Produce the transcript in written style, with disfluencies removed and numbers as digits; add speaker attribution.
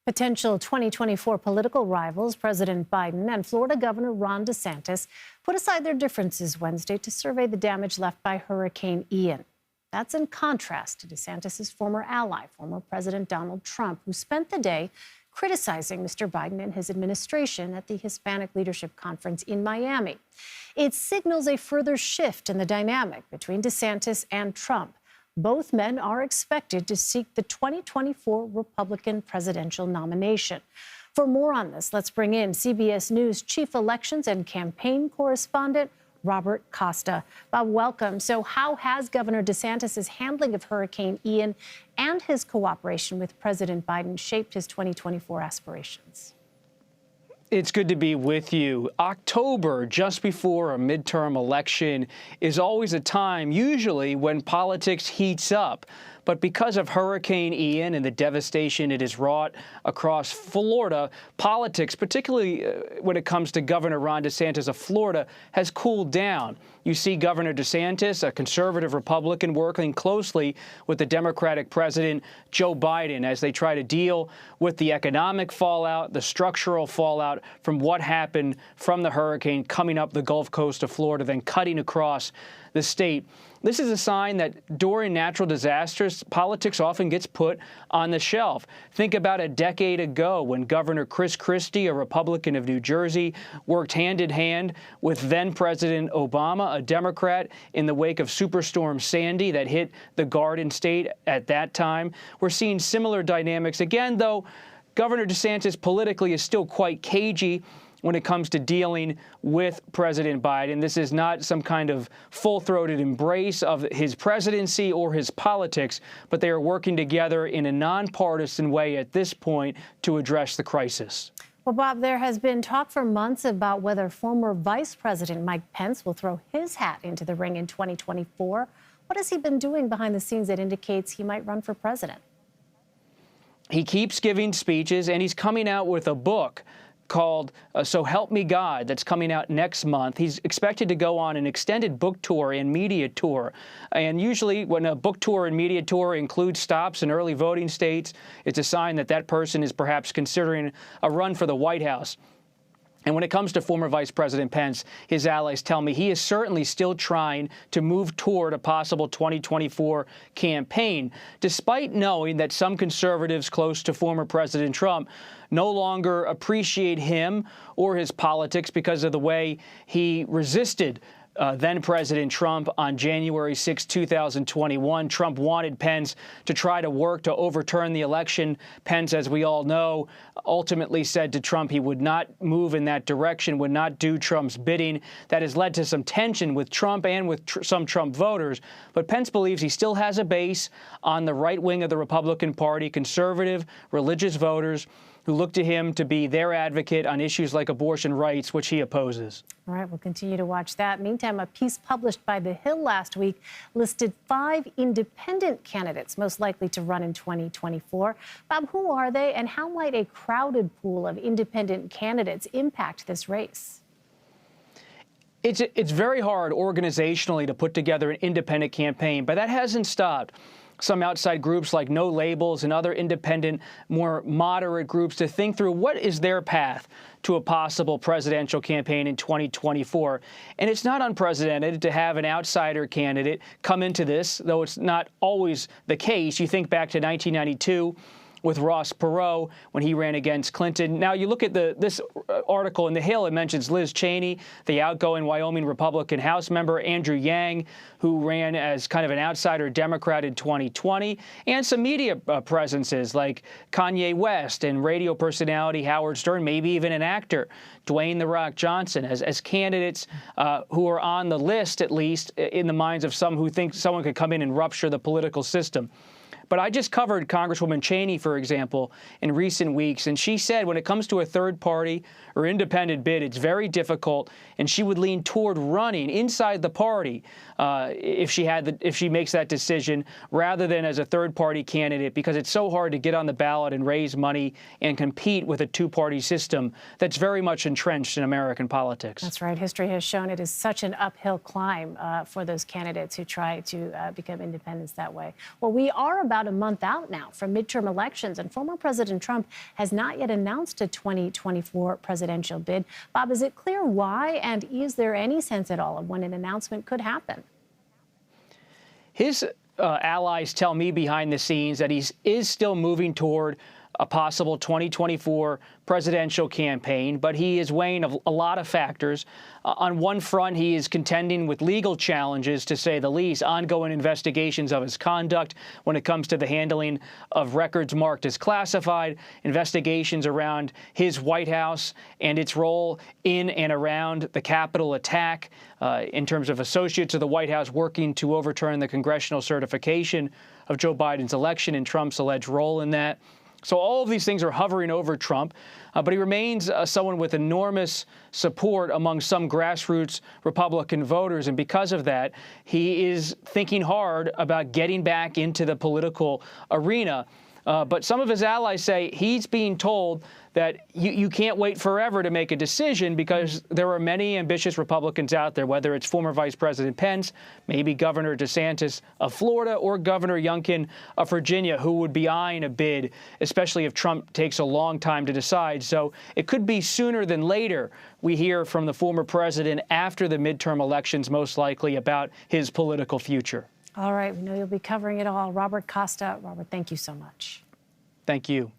Speaker 1: Potential 2024 political rivals, President Biden and Florida Governor Ron DeSantis, put aside their differences Wednesday to survey the damage left by Hurricane Ian. That's in contrast to DeSantis' former ally, former President Donald Trump, who spent the day criticizing Mr. Biden and his administration at the Hispanic Leadership Conference in Miami. It signals a further shift in the dynamic between DeSantis and Trump. Both men are expected to seek the 2024 Republican presidential nomination. For more on this, let's bring in CBS News chief elections and campaign correspondent Robert Costa. Bob, welcome. So how has Governor DeSantis' handling of Hurricane Ian and his cooperation with President Biden shaped his 2024 aspirations?
Speaker 2: It's good to be with you. October, just before a midterm election, is always a time, usually, when politics heats up. But because of Hurricane Ian and the devastation it has wrought across Florida, politics, particularly when it comes to Governor Ron DeSantis of Florida, has cooled down. You see Governor DeSantis, a conservative Republican, working closely with the Democratic President Joe Biden as they try to deal with the economic fallout, the structural fallout from what happened from the hurricane coming up the Gulf Coast of Florida, then cutting across the state. This is a sign that during natural disasters, politics often gets put on the shelf. Think about a decade ago when Governor Chris Christie, a Republican of New Jersey, worked hand in hand with then-President Obama, a Democrat, in the wake of Superstorm Sandy that hit the Garden State at that time. We're seeing similar dynamics again, though Governor DeSantis politically is still quite cagey when it comes to dealing with President Biden. This is not some kind of full-throated embrace of his presidency or his politics, but they are working together in a nonpartisan way at this point to address the crisis.
Speaker 1: Well, Bob, there has been talk for months about whether former Vice President Mike Pence will throw his hat into the ring in 2024. What has he been doing behind the scenes that indicates he might run for president?
Speaker 2: He keeps giving speeches, and he's coming out with a book called So Help Me God that's coming out next month. He's expected to go on an extended book tour and media tour. And usually when a book tour and media tour includes stops in early voting states, it's a sign that that person is perhaps considering a run for the White House. And when it comes to former Vice President Pence, his allies tell me he is certainly still trying to move toward a possible 2024 campaign, despite knowing that some conservatives close to former President Trump no longer appreciate him or his politics because of the way he resisted then-President Trump on January 6, 2021. Trump wanted Pence to try to work to overturn the election. Pence, as we all know, ultimately said to Trump he would not move in that direction, would not do Trump's bidding. That has led to some tension with Trump and with some Trump voters. But Pence believes he still has a base on the right wing of the Republican Party, conservative, religious voters who look to him to be their advocate on issues like abortion rights, which he opposes.
Speaker 1: All right, we'll continue to watch that. Meantime, a piece published by The Hill last week listed 5 independent candidates most likely to run in 2024. Bob, who are they, and how might a crowded pool of independent candidates impact this race?
Speaker 2: It's very hard organizationally to put together an independent campaign, but that hasn't stopped some outside groups like No Labels and other independent, more moderate groups to think through what is their path to a possible presidential campaign in 2024. And it's not unprecedented to have an outsider candidate come into this, though it's not always the case. You think back to 1992 with Ross Perot when he ran against Clinton. Now, you look at this article in The Hill, it mentions Liz Cheney, the outgoing Wyoming Republican House member, Andrew Yang, who ran as kind of an outsider Democrat in 2020, and some media presences like Kanye West and radio personality Howard Stern, maybe even an actor, Dwayne "The Rock" Johnson, as candidates who are on the list, at least in the minds of some who think someone could come in and rupture the political system. But I just covered Congresswoman Cheney, for example, in recent weeks, and she said when it comes to a third party or independent bid, it's very difficult, and she would lean toward running inside the party if she makes that decision, rather than as a third party candidate, because it's so hard to get on the ballot and raise money and compete with a two-party system that's very much entrenched in American politics.
Speaker 1: That's right. History has shown it is such an uphill climb for those candidates who try to become independents that way. Well, we are about about a month out now from midterm elections, and former President Trump has not yet announced a 2024 presidential bid. Bob, is it clear why, and is there any sense at all of when an announcement could happen?
Speaker 2: His allies tell me behind the scenes that he is still moving toward a possible 2024 presidential campaign, but he is weighing a lot of factors. On one front, he is contending with legal challenges, to say the least, ongoing investigations of his conduct when it comes to the handling of records marked as classified, investigations around his White House and its role in and around the Capitol attack, in terms of associates of the White House working to overturn the congressional certification of Joe Biden's election and Trump's alleged role in that. So all of these things are hovering over Trump, but he remains someone with enormous support among some grassroots Republican voters. And because of that, he is thinking hard about getting back into the political arena. But some of his allies say he's being told that you can't wait forever to make a decision, because there are many ambitious Republicans out there, whether it's former Vice President Pence, maybe Governor DeSantis of Florida, or Governor Youngkin of Virginia, who would be eyeing a bid, especially if Trump takes a long time to decide. So it could be sooner than later we hear from the former president after the midterm elections, most likely, about his political future.
Speaker 1: All right, we know you'll be covering it all. Robert Costa. Robert, thank you so much.
Speaker 2: Thank you.